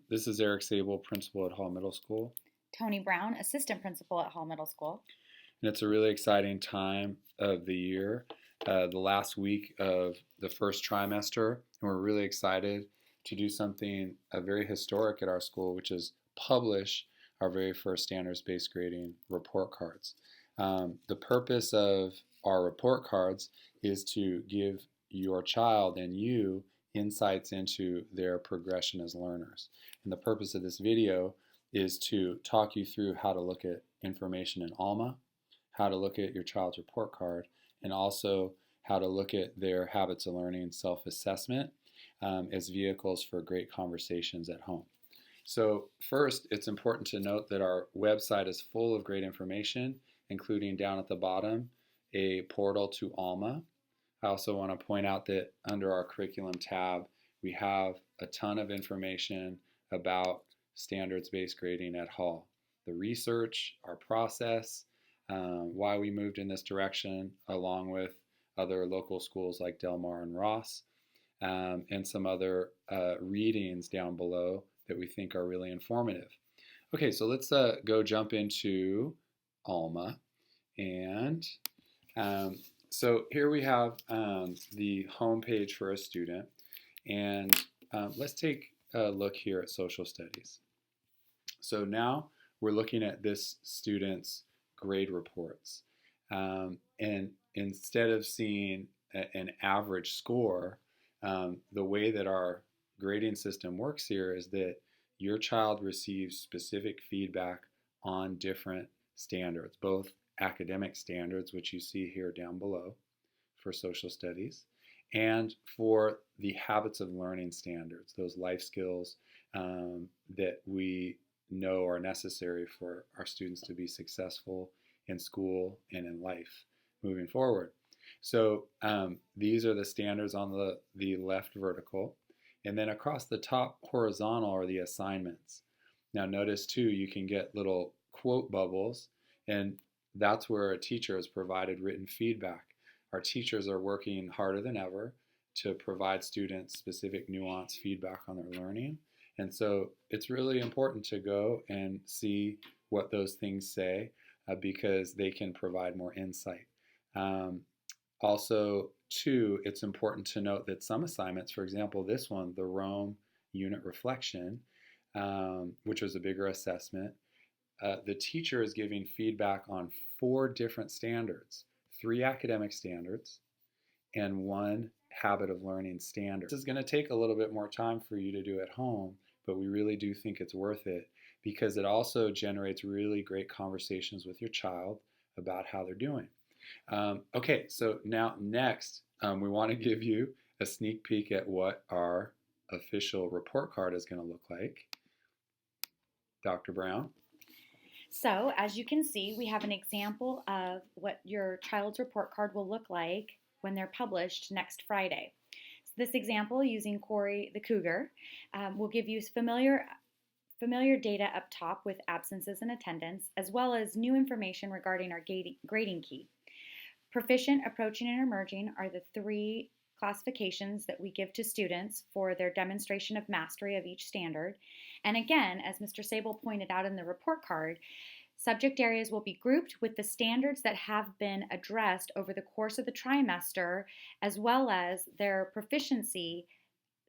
This is Eric Sable, principal at Hall Middle School, Tony Brown, assistant principal at Hall Middle School. and it's a really exciting time of the year, the last week of the first trimester, and we're really excited to do something very historic at our school, which is publish our very first standards-based grading report cards. The purpose of our report cards is to give your child and you insights into their progression as learners. And the purpose of this video is to talk you through how to look at information in ALMA, how to look at your child's report card, and also how to look at their habits of learning self-assessment as vehicles for great conversations at home. So first, it's important to note that our website is full of great information, including down at the bottom, a portal to ALMA. I also want to point out that under our curriculum tab, we have a ton of information about standards-based grading at Hall. The research, our process, why we moved in this direction, along with other local schools like Del Mar and Ross, and some other readings down below that we think are really informative. Okay, so let's go jump into ALMA. And so here we have the home page for a student. And let's take a look here at social studies. So now we're looking at this student's grade reports. And instead of seeing an average score, the way that our grading system works here is that your child receives specific feedback on different standards, both academic standards, which you see here down below for social studies, and for the habits of learning standards, those life skills that we know are necessary for our students to be successful in school and in life moving forward. So these are the standards on the left vertical. And then across the top horizontal are the assignments. Now notice too, you can get little quote bubbles, and that's where a teacher has provided written feedback. Our teachers are working harder than ever to provide students specific nuanced feedback on their learning. And so it's really important to go and see what those things say because they can provide more insight. Also, too, it's important to note that some assignments, for example, this one, the Rome unit reflection, which was a bigger assessment, the teacher is giving feedback on 4 different standards, 3 academic standards, and 1 habit of learning standard. This is going to take a little bit more time for you to do at home, but we really do think it's worth it because it also generates really great conversations with your child about how they're doing. Okay, so now next, we want to give you a sneak peek at what our official report card is going to look like. Dr. Brown? So, as you can see, we have an example of what your child's report card will look like when they're published next Friday. So this example, using Corey the Cougar, will give you familiar data up top with absences and attendance, as well as new information regarding our grading key. Proficient, approaching, and emerging are the 3 classifications that we give to students for their demonstration of mastery of each standard. And again, as Mr. Sable pointed out in the report card, subject areas will be grouped with the standards that have been addressed over the course of the trimester, as well as their proficiency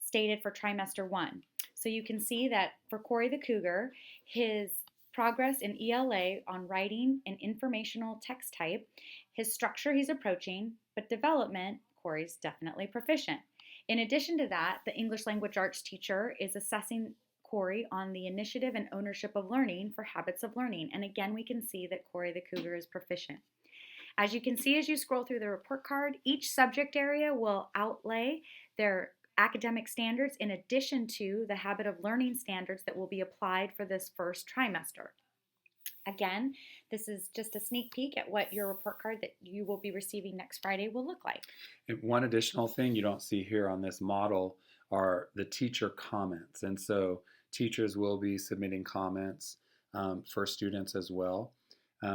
stated for trimester 1. So you can see that for Corey the Cougar, his progress in ELA on writing and informational text type, his structure he's approaching, but development, Corey's definitely proficient. In addition to that, the English language arts teacher is assessing Corey on the initiative and ownership of learning for habits of learning. And again, we can see that Corey the Cougar is proficient. As you can see as you scroll through the report card, each subject area will outlay their academic standards in addition to the habit of learning standards that will be applied for this first trimester. Again, this is just a sneak peek at what your report card that you will be receiving next Friday will look like. And one additional thing you don't see here on this model are the teacher comments. And so teachers will be submitting comments for students as well.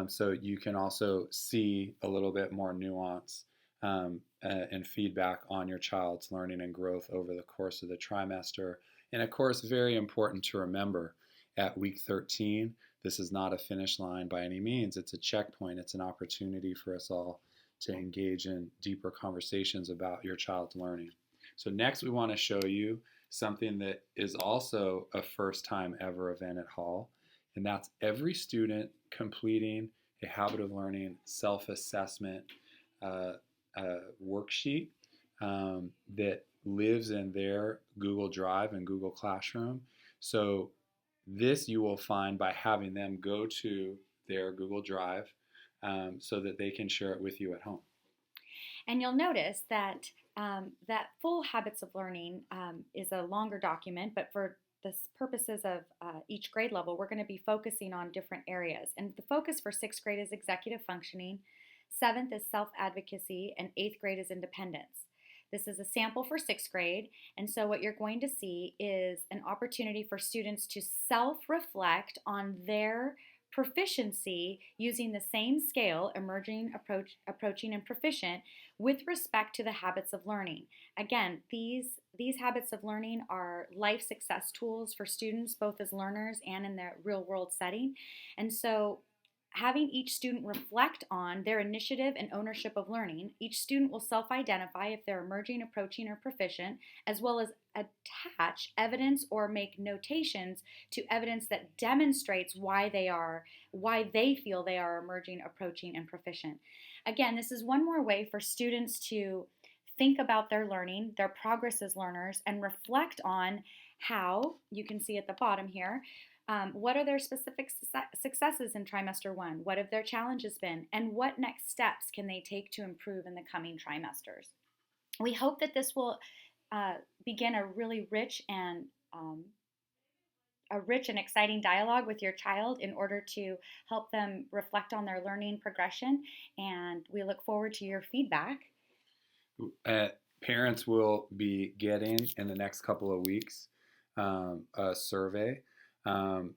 So you can also see a little bit more nuance and feedback on your child's learning and growth over the course of the trimester. And of course, very important to remember at week 13, this is not a finish line by any means. It's a checkpoint, it's an opportunity for us all to engage in deeper conversations about your child's learning. So, next, we want to show you something that is also a first time ever event at Hall, and that's every student completing a habit of learning self assessment uh, worksheet that lives in their Google Drive and Google Classroom. So this you will find by having them go to their Google Drive so that they can share it with you at home. And you'll notice that that full habits of learning is a longer document, but for the purposes of each grade level, we're going to be focusing on different areas. And the focus for sixth grade is executive functioning, seventh is self-advocacy, and eighth grade is independence. This is a sample for sixth grade, and so what you're going to see is an opportunity for students to self-reflect on their proficiency using the same scale, emerging, approaching, and proficient, with respect to the habits of learning. Again, these habits of learning are life success tools for students, both as learners and in their real world setting. And so having each student reflect on their initiative and ownership of learning, each student will self-identify if they're emerging, approaching, or proficient, as well as attach evidence or make notations to evidence that demonstrates why they feel they are emerging, approaching, and proficient. Again, this is one more way for students to think about their learning, their progress as learners, and reflect on how, you can see at the bottom here, what are their specific successes in trimester one? What have their challenges been? And what next steps can they take to improve in the coming trimesters? We hope that this will begin a really rich and exciting dialogue with your child in order to help them reflect on their learning progression. And we look forward to your feedback. Parents will be getting in the next couple of weeks a survey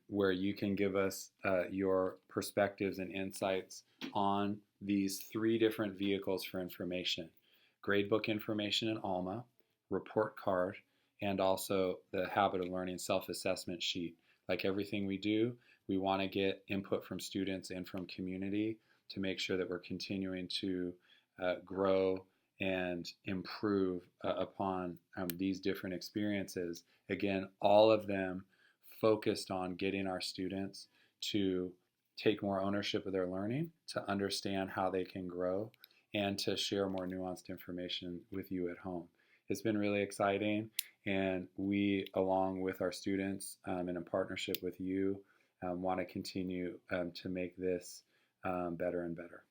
where you can give us your perspectives and insights on these three different vehicles for information: gradebook information in ALMA, report card, and also the habit of learning self-assessment sheet. Like everything we do, we want to get input from students and from community to make sure that we're continuing to grow and improve upon these different experiences. Again, all of them focused on getting our students to take more ownership of their learning, to understand how they can grow, and to share more nuanced information with you at home. It's been really exciting, and we, along with our students and in partnership with you, want to continue to make this better and better.